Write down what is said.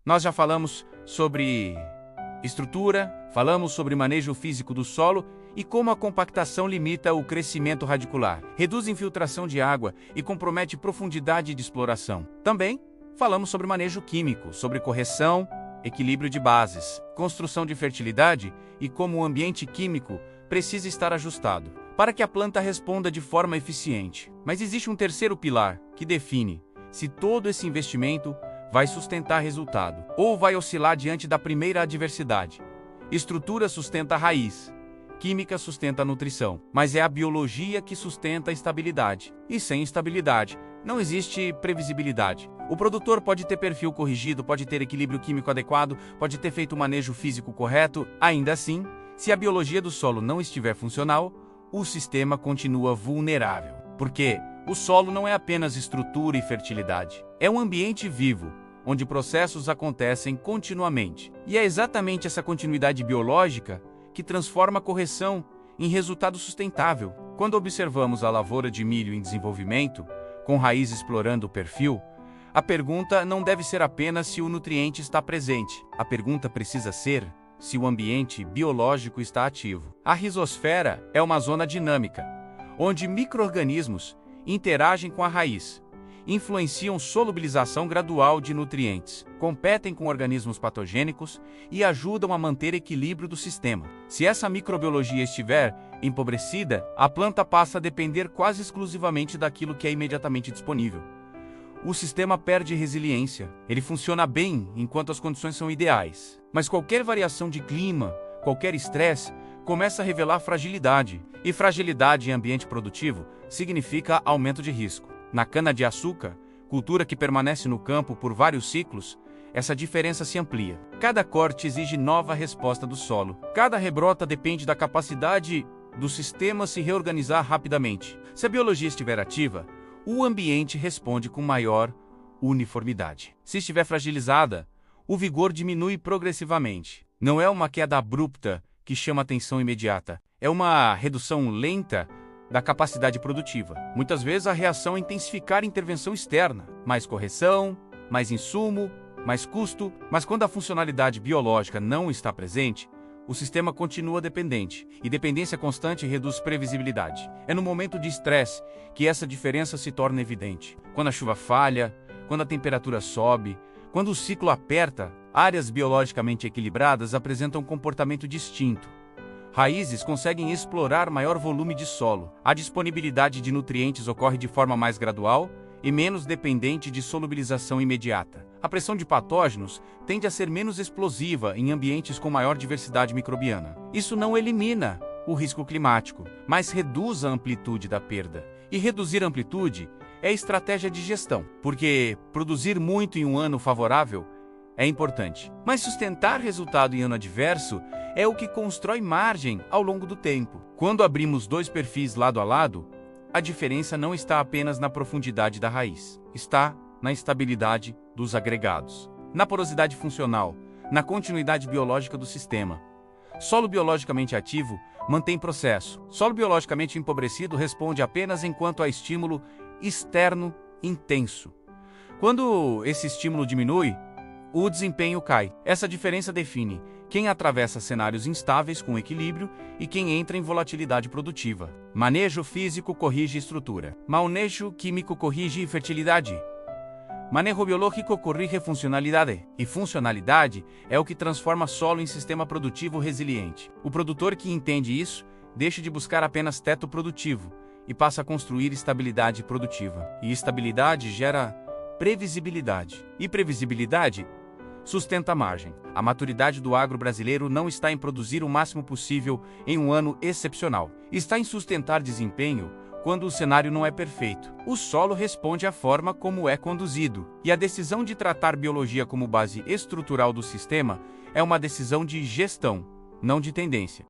Nós já falamos sobre estrutura, falamos sobre manejo físico do solo e como a compactação limita o crescimento radicular, reduz a infiltração de água e compromete profundidade de exploração. Também falamos sobre manejo químico, sobre correção, equilíbrio de bases, construção de fertilidade e como o ambiente químico precisa estar ajustado para que a planta responda de forma eficiente. Mas existe um terceiro pilar que define se todo esse investimento vai sustentar resultado ou vai oscilar diante da primeira adversidade. Estrutura sustenta a raiz, química sustenta a nutrição, mas é a biologia que sustenta a estabilidade. E sem estabilidade, não existe previsibilidade. O produtor pode ter perfil corrigido, pode ter equilíbrio químico adequado, pode ter feito o manejo físico correto. Ainda assim, se a biologia do solo não estiver funcional, o sistema continua vulnerável. Porque o solo não é apenas estrutura e fertilidade. É um ambiente vivo, onde processos acontecem continuamente. E é exatamente essa continuidade biológica que transforma a correção em resultado sustentável. Quando observamos a lavoura de milho em desenvolvimento, com raiz explorando o perfil, a pergunta não deve ser apenas se o nutriente está presente. A pergunta precisa ser se o ambiente biológico está ativo. A rizosfera é uma zona dinâmica, onde micro-organismos interagem com a raiz, influenciam solubilização gradual de nutrientes, competem com organismos patogênicos e ajudam a manter equilíbrio do sistema. Se essa microbiologia estiver empobrecida, a planta passa a depender quase exclusivamente daquilo que é imediatamente disponível. O sistema perde resiliência. Ele funciona bem enquanto as condições são ideais. Mas qualquer variação de clima, qualquer estresse, começa a revelar fragilidade. E fragilidade em ambiente produtivo significa aumento de risco. Na cana-de-açúcar, cultura que permanece no campo por vários ciclos, essa diferença se amplia. Cada corte exige nova resposta do solo. Cada rebrota depende da capacidade do sistema se reorganizar rapidamente. Se a biologia estiver ativa, o ambiente responde com maior uniformidade. Se estiver fragilizada, o vigor diminui progressivamente. Não é uma queda abrupta que chama atenção imediata. É uma redução lenta da capacidade produtiva. Muitas vezes a reação é intensificar a intervenção externa. Mais correção, mais insumo, mais custo. Mas quando a funcionalidade biológica não está presente, o sistema continua dependente, e dependência constante reduz previsibilidade. É no momento de estresse que essa diferença se torna evidente. Quando a chuva falha, quando a temperatura sobe, quando o ciclo aperta, áreas biologicamente equilibradas apresentam um comportamento distinto. Raízes conseguem explorar maior volume de solo. A disponibilidade de nutrientes ocorre de forma mais gradual e menos dependente de solubilização imediata. A pressão de patógenos tende a ser menos explosiva em ambientes com maior diversidade microbiana. Isso não elimina o risco climático, mas reduz a amplitude da perda. E reduzir a amplitude é estratégia de gestão, porque produzir muito em um ano favorável é importante. Mas sustentar resultado em ano adverso é o que constrói margem ao longo do tempo. Quando abrimos dois perfis lado a lado, a diferença não está apenas na profundidade da raiz, está na estabilidade dos agregados, na porosidade funcional, na continuidade biológica do sistema. Solo biologicamente ativo mantém processo. Solo biologicamente empobrecido responde apenas enquanto há estímulo externo intenso. Quando esse estímulo diminui, o desempenho cai. Essa diferença define quem atravessa cenários instáveis com equilíbrio e quem entra em volatilidade produtiva. Manejo físico corrige estrutura. Manejo químico corrige fertilidade. Manejo biológico corrige funcionalidade. E funcionalidade é o que transforma solo em sistema produtivo resiliente. O produtor que entende isso deixa de buscar apenas teto produtivo e passa a construir estabilidade produtiva. E estabilidade gera previsibilidade. E previsibilidade sustenta a margem. A maturidade do agro brasileiro não está em produzir o máximo possível em um ano excepcional. Está em sustentar desempenho quando o cenário não é perfeito. O solo responde à forma como é conduzido. E a decisão de tratar biologia como base estrutural do sistema é uma decisão de gestão, não de tendência.